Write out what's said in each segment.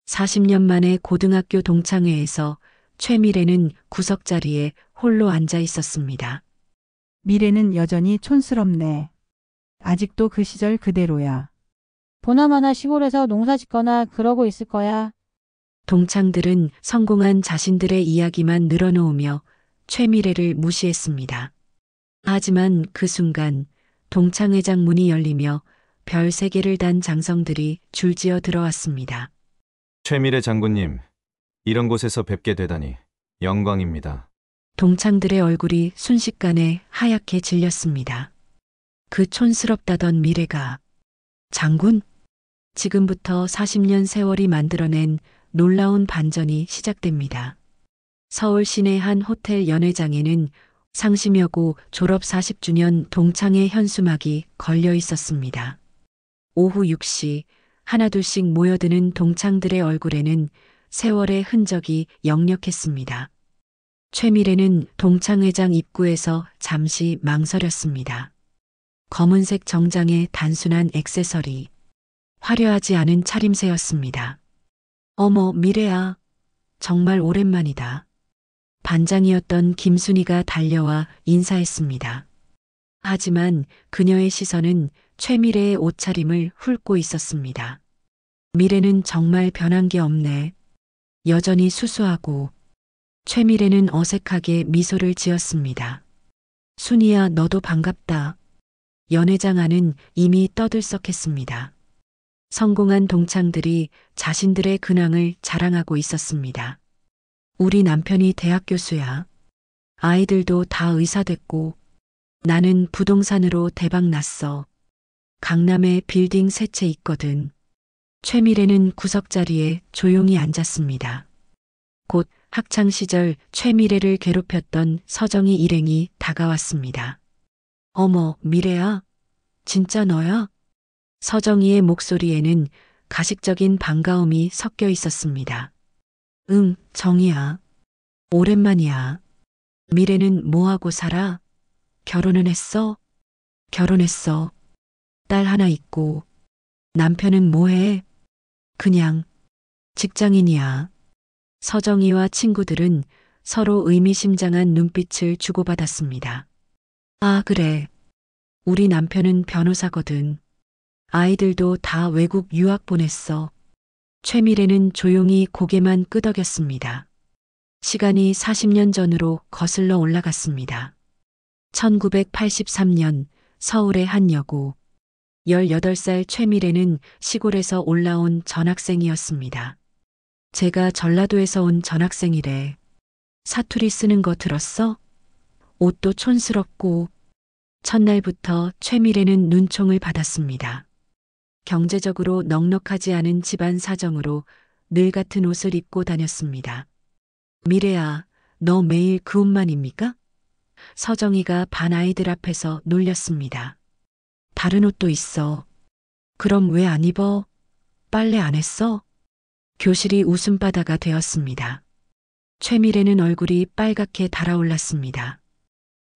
40년 만에 고등학교 동창회에서 최미래는 구석자리에 홀로 앉아 있었습니다. 미래는 여전히 촌스럽네. 아직도 그 시절 그대로야. 보나마나 시골에서 농사 짓거나 그러고 있을 거야. 동창들은 성공한 자신들의 이야기만 늘어놓으며 최미래를 무시했습니다. 하지만 그 순간 동창회장 문이 열리며 별 3개를 단 장성들이 줄지어 들어왔습니다. 최미래 장군님, 이런 곳에서 뵙게 되다니 영광입니다. 동창들의 얼굴이 순식간에 하얗게 질렸습니다. 그 촌스럽다던 미래가 장군? 지금부터 40년 세월이 만들어낸 놀라운 반전이 시작됩니다. 서울 시내 한 호텔 연회장에는 상심여고 졸업 40주년 동창회 현수막이 걸려 있었습니다. 오후 6시 하나둘씩 모여드는 동창들의 얼굴에는 세월의 흔적이 역력했습니다. 최미래는 동창회장 입구에서 잠시 망설였습니다. 검은색 정장에 단순한 액세서리, 화려하지 않은 차림새였습니다. 어머, 미래야. 정말 오랜만이다. 반장이었던 김순희가 달려와 인사했습니다. 하지만 그녀의 시선은 최미래의 옷차림을 훑고 있었습니다. 미래는 정말 변한 게 없네. 여전히 수수하고. 최미래는 어색하게 미소를 지었습니다. 순이야, 너도 반갑다. 연회장 안은 이미 떠들썩했습니다. 성공한 동창들이 자신들의 근황을 자랑하고 있었습니다. 우리 남편이 대학 교수야. 아이들도 다 의사 됐고, 나는 부동산으로 대박 났어. 강남에 빌딩 3채 있거든. 최미래는 구석자리에 조용히 앉았습니다. 곧 학창시절 최미래를 괴롭혔던 서정희 일행이 다가왔습니다. 어머, 미래야? 진짜 너야? 서정희의 목소리에는 가식적인 반가움이 섞여 있었습니다. 응, 정희야. 오랜만이야. 미래는 뭐하고 살아? 결혼은 했어? 결혼했어. 딸 하나 있고. 남편은 뭐해? 그냥 직장인이야. 서정희와 친구들은 서로 의미심장한 눈빛을 주고받았습니다. 아, 그래. 우리 남편은 변호사거든. 아이들도 다 외국 유학 보냈어. 최미래는 조용히 고개만 끄덕였습니다. 시간이 40년 전으로 거슬러 올라갔습니다. 1983년 서울의 한 여고. 18살 최미래는 시골에서 올라온 전학생이었습니다. 제가 전라도에서 온 전학생이래. 사투리 쓰는 거 들었어? 옷도 촌스럽고. 첫날부터 최미래는 눈총을 받았습니다. 경제적으로 넉넉하지 않은 집안 사정으로 늘 같은 옷을 입고 다녔습니다. 미래야, 너 매일 그 옷만 입니까? 서정희가 반 아이들 앞에서 놀렸습니다. 다른 옷도 있어. 그럼 왜 안 입어? 빨래 안 했어? 교실이 웃음바다가 되었습니다. 최미래는 얼굴이 빨갛게 달아올랐습니다.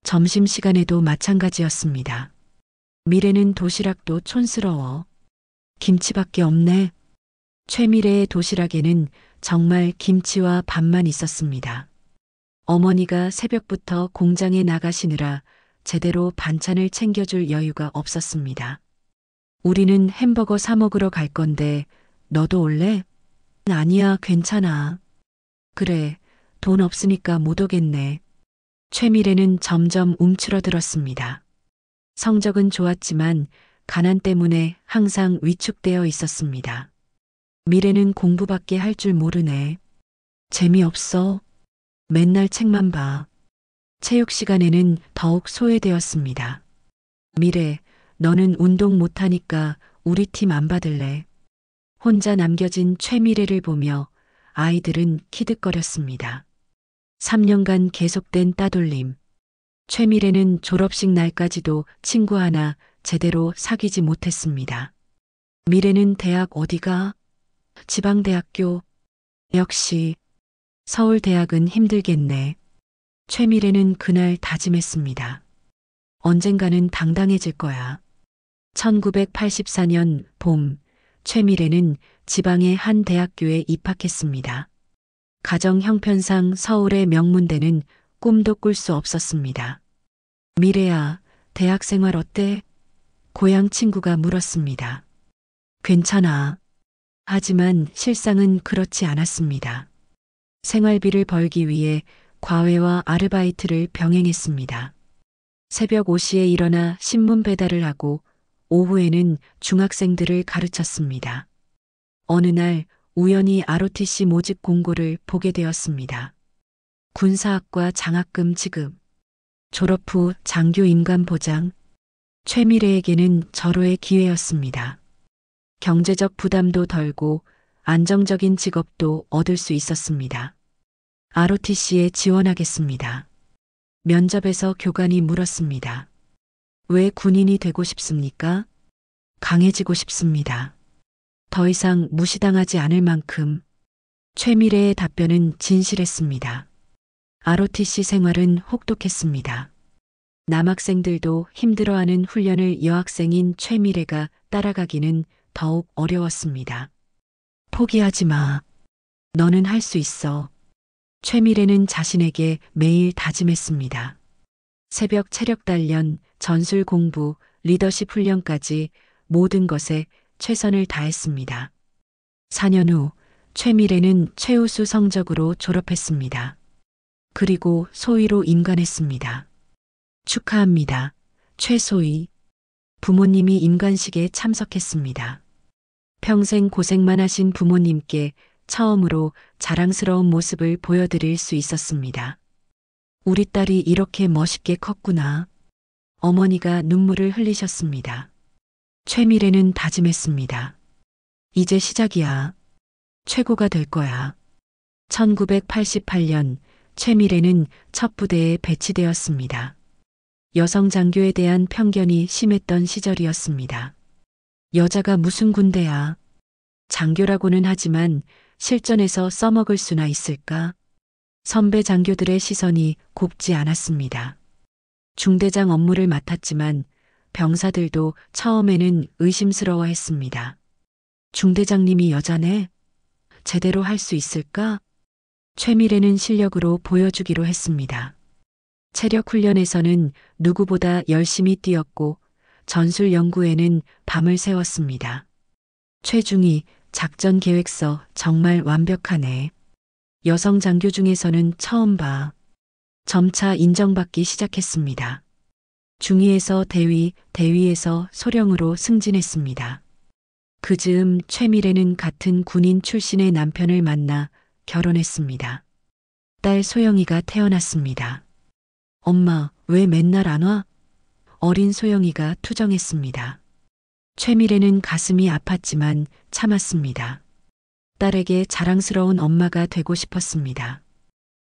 점심시간에도 마찬가지였습니다. 미래는 도시락도 촌스러워. 김치밖에 없네. 최미래의 도시락에는 정말 김치와 밥만 있었습니다. 어머니가 새벽부터 공장에 나가시느라 제대로 반찬을 챙겨줄 여유가 없었습니다. 우리는 햄버거 사 먹으러 갈 건데 너도 올래? 아니야, 괜찮아. 그래, 돈 없으니까 못 오겠네. 최미래는 점점 움츠러들었습니다. 성적은 좋았지만 가난 때문에 항상 위축되어 있었습니다. 미래는 공부밖에 할 줄 모르네. 재미없어. 맨날 책만 봐. 체육 시간에는 더욱 소외되었습니다. 미래, 너는 운동 못하니까 우리 팀 안 받을래? 혼자 남겨진 최미래를 보며 아이들은 키득거렸습니다. 3년간 계속된 따돌림. 최미래는 졸업식 날까지도 친구 하나 제대로 사귀지 못했습니다. 미래는 대학 어디가? 지방대학교. 역시 서울대학은 힘들겠네. 최미래는 그날 다짐했습니다. 언젠가는 당당해질 거야. 1984년 봄, 최미래는 지방의 한 대학교에 입학했습니다. 가정 형편상 서울의 명문대는 꿈도 꿀 수 없었습니다. 미래야, 대학 생활 어때? 고향 친구가 물었습니다. 괜찮아. 하지만 실상은 그렇지 않았습니다. 생활비를 벌기 위해 과외와 아르바이트를 병행했습니다. 새벽 5시에 일어나 신문 배달을 하고 오후에는 중학생들을 가르쳤습니다. 어느 날 우연히 ROTC 모집 공고를 보게 되었습니다. 군사학과 장학금 지급, 졸업 후 장교 임관 보장, 최미래에게는 절호의 기회였습니다. 경제적 부담도 덜고 안정적인 직업도 얻을 수 있었습니다. ROTC에 지원하겠습니다. 면접에서 교관이 물었습니다. 왜 군인이 되고 싶습니까? 강해지고 싶습니다. 더 이상 무시당하지 않을 만큼. 최미래의 답변은 진실했습니다. ROTC 생활은 혹독했습니다. 남학생들도 힘들어하는 훈련을 여학생인 최미래가 따라가기는 더욱 어려웠습니다. 포기하지 마. 너는 할 수 있어. 최미래는 자신에게 매일 다짐했습니다. 새벽 체력 단련, 전술 공부, 리더십 훈련까지 모든 것에 최선을 다했습니다. 4년 후 최미래는 최우수 성적으로 졸업했습니다. 그리고 소위로 임관했습니다. 축하합니다. 최소위. 부모님이 임관식에 참석했습니다. 평생 고생만 하신 부모님께 처음으로 자랑스러운 모습을 보여드릴 수 있었습니다. 우리 딸이 이렇게 멋있게 컸구나. 어머니가 눈물을 흘리셨습니다. 최미래는 다짐했습니다. 이제 시작이야. 최고가 될 거야. 1988년 최미래는 첫 부대에 배치되었습니다. 여성 장교에 대한 편견이 심했던 시절이었습니다. 여자가 무슨 군대야. 장교라고는 하지만 실전에서 써먹을 수나 있을까? 선배 장교들의 시선이 곱지 않았습니다. 중대장 업무를 맡았지만 병사들도 처음에는 의심스러워했습니다. 중대장님이 여자네? 제대로 할 수 있을까? 최미래는 실력으로 보여주기로 했습니다. 체력 훈련에서는 누구보다 열심히 뛰었고 전술 연구에는 밤을 새웠습니다. 최중희 작전 계획서 정말 완벽하네. 여성 장교 중에서는 처음 봐. 점차 인정받기 시작했습니다. 중위에서 대위, 대위에서 소령으로 승진했습니다. 그 즈음 최미래는 같은 군인 출신의 남편을 만나 결혼했습니다. 딸 소영이가 태어났습니다. 엄마, 왜 맨날 안 와? 어린 소영이가 투정했습니다. 최미래는 가슴이 아팠지만 참았습니다. 딸에게 자랑스러운 엄마가 되고 싶었습니다.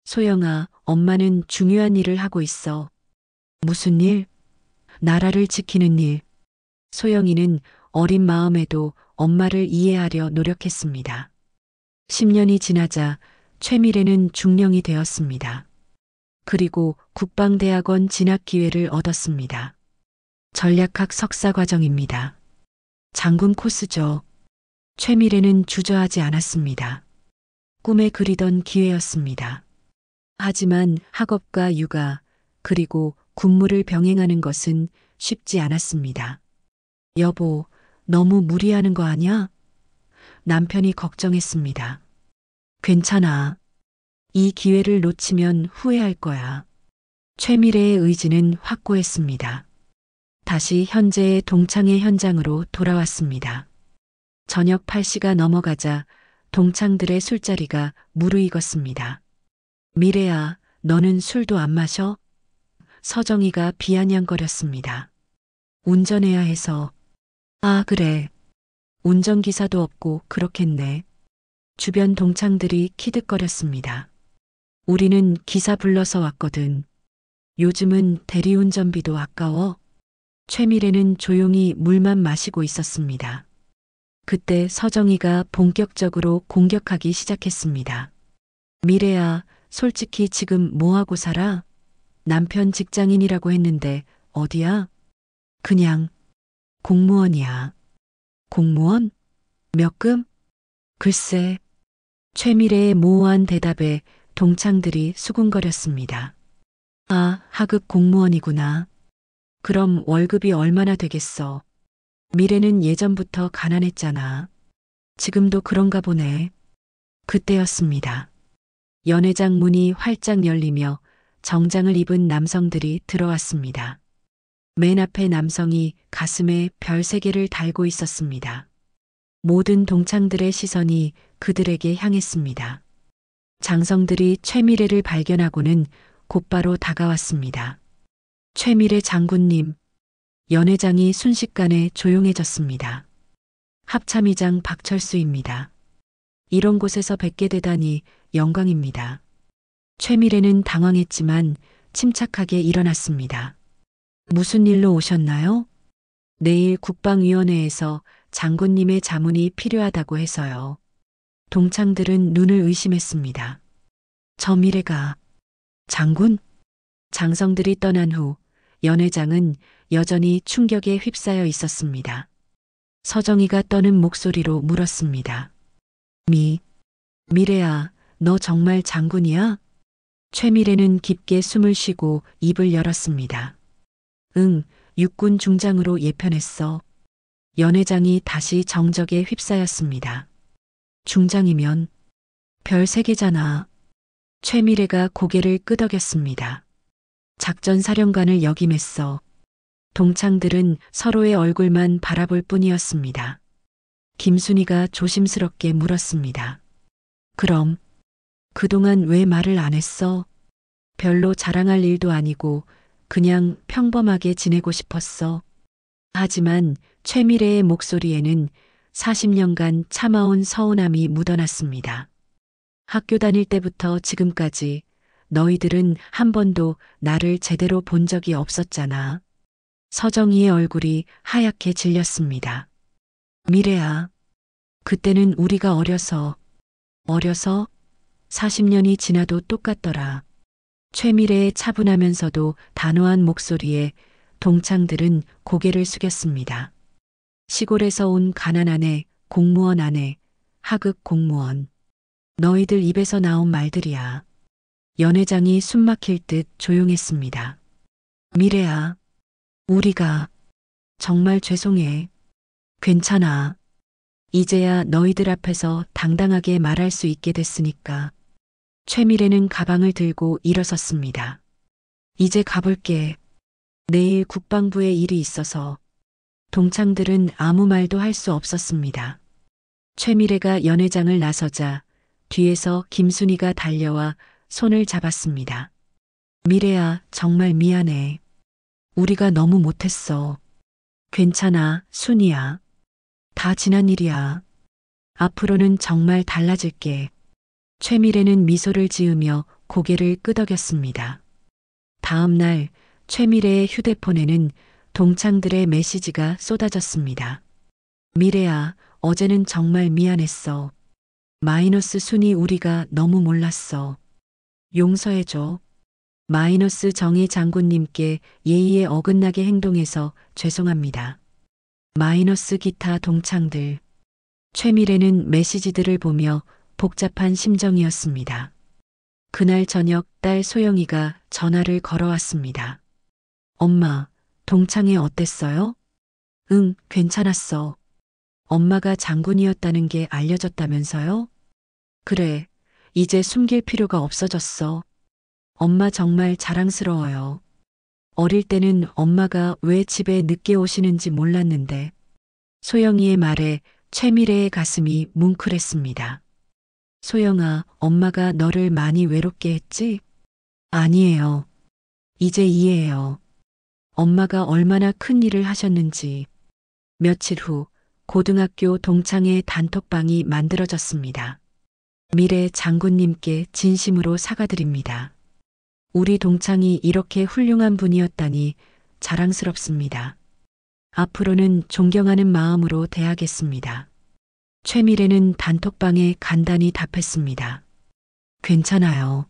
소영아, 엄마는 중요한 일을 하고 있어. 무슨 일? 나라를 지키는 일. 소영이는 어린 마음에도 엄마를 이해하려 노력했습니다. 10년이 지나자 최미래는 중령이 되었습니다. 그리고 국방대학원 진학 기회를 얻었습니다. 전략학 석사 과정입니다. 장군 코스죠. 최미래는 주저하지 않았습니다. 꿈에 그리던 기회였습니다. 하지만 학업과 육아, 그리고 군무를 병행하는 것은 쉽지 않았습니다. 여보, 너무 무리하는 거 아니야? 남편이 걱정했습니다. 괜찮아. 이 기회를 놓치면 후회할 거야. 최미래의 의지는 확고했습니다. 다시 현재의 동창회 현장으로 돌아왔습니다. 저녁 8시가 넘어가자 동창들의 술자리가 무르익었습니다. 미래야, 너는 술도 안 마셔? 서정이가 비아냥거렸습니다. 운전해야 해서. 아, 그래. 운전기사도 없고 그렇겠네. 주변 동창들이 키득거렸습니다. 우리는 기사 불러서 왔거든. 요즘은 대리운전비도 아까워. 최미래는 조용히 물만 마시고 있었습니다. 그때 서정이가 본격적으로 공격하기 시작했습니다. 미래야, 솔직히 지금 뭐하고 살아? 남편 직장인이라고 했는데 어디야? 그냥 공무원이야. 공무원? 몇 금? 글쎄. 최미래의 모호한 대답에 동창들이 수군거렸습니다. 아, 하급 공무원이구나. 그럼 월급이 얼마나 되겠어? 미래는 예전부터 가난했잖아. 지금도 그런가 보네. 그때였습니다. 연회장 문이 활짝 열리며 정장을 입은 남성들이 들어왔습니다. 맨 앞에 남성이 가슴에 별 3개를 달고 있었습니다. 모든 동창들의 시선이 그들에게 향했습니다. 장성들이 최미래를 발견하고는 곧바로 다가왔습니다. 최미래 장군님, 연회장이 순식간에 조용해졌습니다. 합참의장 박철수입니다. 이런 곳에서 뵙게 되다니 영광입니다. 최미래는 당황했지만 침착하게 일어났습니다. 무슨 일로 오셨나요? 내일 국방위원회에서 장군님의 자문이 필요하다고 해서요. 동창들은 눈을 의심했습니다. 저 미래가 장군? 장성들이 떠난 후 연회장은 여전히 충격에 휩싸여 있었습니다. 서정희가 떠는 목소리로 물었습니다. 미래야, 너 정말 장군이야? 최미래는 깊게 숨을 쉬고 입을 열었습니다. 응, 육군 중장으로 예편했어. 연회장이 다시 정적에 휩싸였습니다. 중장이면 별 3개잖아. 최미래가 고개를 끄덕였습니다. 작전사령관을 역임했어. 동창들은 서로의 얼굴만 바라볼 뿐이었습니다. 김순희가 조심스럽게 물었습니다. 그럼 그동안 왜 말을 안 했어? 별로 자랑할 일도 아니고 그냥 평범하게 지내고 싶었어. 하지만 최미래의 목소리에는 40년간 참아온 서운함이 묻어났습니다. 학교 다닐 때부터 지금까지 너희들은 한 번도 나를 제대로 본 적이 없었잖아. 서정희의 얼굴이 하얗게 질렸습니다. 미래야, 그때는 우리가 어려서 40년이 지나도 똑같더라. 최미래의 차분하면서도 단호한 목소리에 동창들은 고개를 숙였습니다. 시골에서 온 가난한 애, 공무원 아내, 하급 공무원. 너희들 입에서 나온 말들이야. 연회장이 숨막힐 듯 조용했습니다. 미래야, 우리가 정말 죄송해. 괜찮아. 이제야 너희들 앞에서 당당하게 말할 수 있게 됐으니까. 최미래는 가방을 들고 일어섰습니다. 이제 가볼게. 내일 국방부에 일이 있어서. 동창들은 아무 말도 할 수 없었습니다. 최미래가 연회장을 나서자 뒤에서 김순희가 달려와 손을 잡았습니다. 미래야, 정말 미안해. 우리가 너무 못했어. 괜찮아, 순이야. 다 지난 일이야. 앞으로는 정말 달라질게. 최미래는 미소를 지으며 고개를 끄덕였습니다. 다음 날 최미래의 휴대폰에는 동창들의 메시지가 쏟아졌습니다. 미래야, 어제는 정말 미안했어. 마이너스 순이 우리가 너무 몰랐어. 용서해줘. 마이너스 정희 장군님께 예의에 어긋나게 행동해서 죄송합니다. 마이너스 기타 동창들. 최미래는 메시지들을 보며 복잡한 심정이었습니다. 그날 저녁 딸 소영이가 전화를 걸어왔습니다. 엄마, 동창회 어땠어요? 응, 괜찮았어. 엄마가 장군이었다는 게 알려졌다면서요? 그래, 이제 숨길 필요가 없어졌어. 엄마 정말 자랑스러워요. 어릴 때는 엄마가 왜 집에 늦게 오시는지 몰랐는데. 소영이의 말에 최미래의 가슴이 뭉클했습니다. 소영아, 엄마가 너를 많이 외롭게 했지? 아니에요. 이제 이해해요. 엄마가 얼마나 큰 일을 하셨는지. 며칠 후 고등학교 동창회 단톡방이 만들어졌습니다. 미래 장군님께 진심으로 사과드립니다. 우리 동창이 이렇게 훌륭한 분이었다니 자랑스럽습니다. 앞으로는 존경하는 마음으로 대하겠습니다. 최미래는 단톡방에 간단히 답했습니다. 괜찮아요.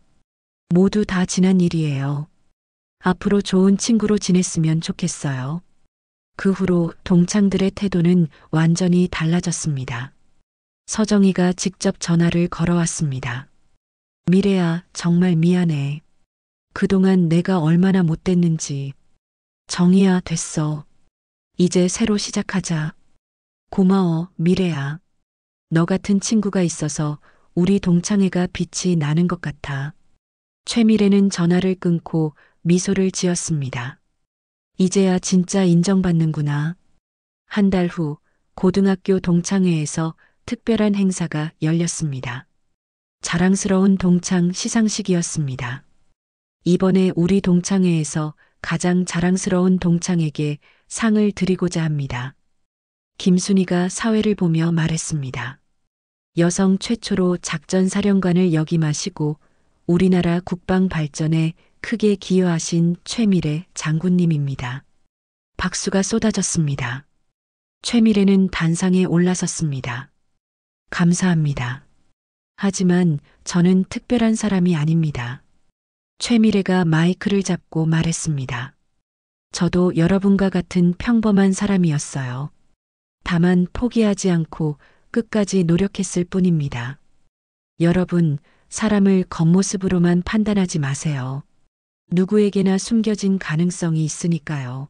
모두 다 지난 일이에요. 앞으로 좋은 친구로 지냈으면 좋겠어요. 그 후로 동창들의 태도는 완전히 달라졌습니다. 서정희가 직접 전화를 걸어왔습니다. 미래야, 정말 미안해. 그동안 내가 얼마나 못됐는지. 정희야, 됐어. 이제 새로 시작하자. 고마워, 미래야. 너 같은 친구가 있어서 우리 동창회가 빛이 나는 것 같아. 최미래는 전화를 끊고 미소를 지었습니다. 이제야 진짜 인정받는구나. 한 달 후 고등학교 동창회에서 특별한 행사가 열렸습니다. 자랑스러운 동창 시상식이었습니다. 이번에 우리 동창회에서 가장 자랑스러운 동창에게 상을 드리고자 합니다. 김순희가 사회를 보며 말했습니다. 여성 최초로 작전사령관을 역임하시고 우리나라 국방 발전에 크게 기여하신 최미래 장군님입니다. 박수가 쏟아졌습니다. 최미래는 단상에 올라섰습니다. 감사합니다. 하지만 저는 특별한 사람이 아닙니다. 최미래가 마이크를 잡고 말했습니다. 저도 여러분과 같은 평범한 사람이었어요. 다만 포기하지 않고 끝까지 노력했을 뿐입니다. 여러분, 사람을 겉모습으로만 판단하지 마세요. 누구에게나 숨겨진 가능성이 있으니까요.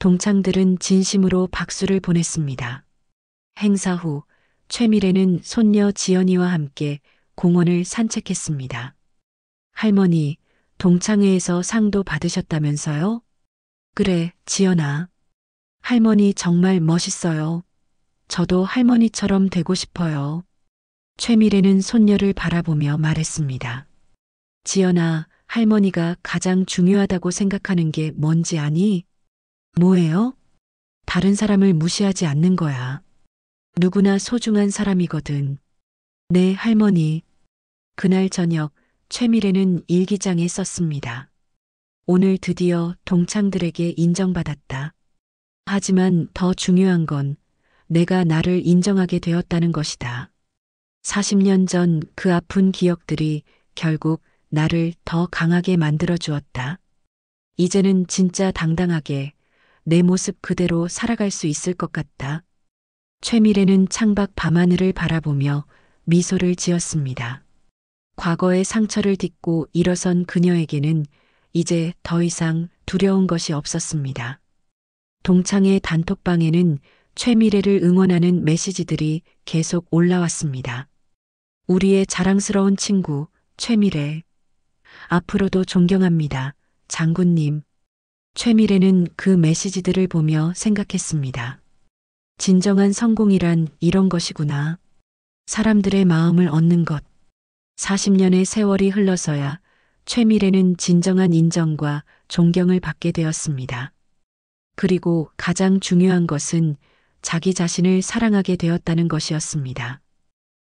동창들은 진심으로 박수를 보냈습니다. 행사 후 최미래는 손녀 지연이와 함께 공원을 산책했습니다. 할머니, 동창회에서 상도 받으셨다면서요? 그래, 지연아. 할머니 정말 멋있어요. 저도 할머니처럼 되고 싶어요. 최미래는 손녀를 바라보며 말했습니다. 지연아, 할머니가 가장 중요하다고 생각하는 게 뭔지 아니? 뭐예요? 다른 사람을 무시하지 않는 거야. 누구나 소중한 사람이거든. 네, 할머니. 그날 저녁 최미래는 일기장에 썼습니다. 오늘 드디어 동창들에게 인정받았다. 하지만 더 중요한 건 내가 나를 인정하게 되었다는 것이다. 40년 전 그 아픈 기억들이 결국 나를 더 강하게 만들어 주었다. 이제는 진짜 당당하게 내 모습 그대로 살아갈 수 있을 것 같다. 최미래는 창밖 밤하늘을 바라보며 미소를 지었습니다. 과거의 상처를 딛고 일어선 그녀에게는 이제 더 이상 두려운 것이 없었습니다. 동창회 단톡방에는 최미래를 응원하는 메시지들이 계속 올라왔습니다. 우리의 자랑스러운 친구 최미래. 앞으로도 존경합니다. 장군님. 최미래는 그 메시지들을 보며 생각했습니다. 진정한 성공이란 이런 것이구나. 사람들의 마음을 얻는 것. 40년의 세월이 흘러서야 최미래는 진정한 인정과 존경을 받게 되었습니다. 그리고 가장 중요한 것은 자기 자신을 사랑하게 되었다는 것이었습니다.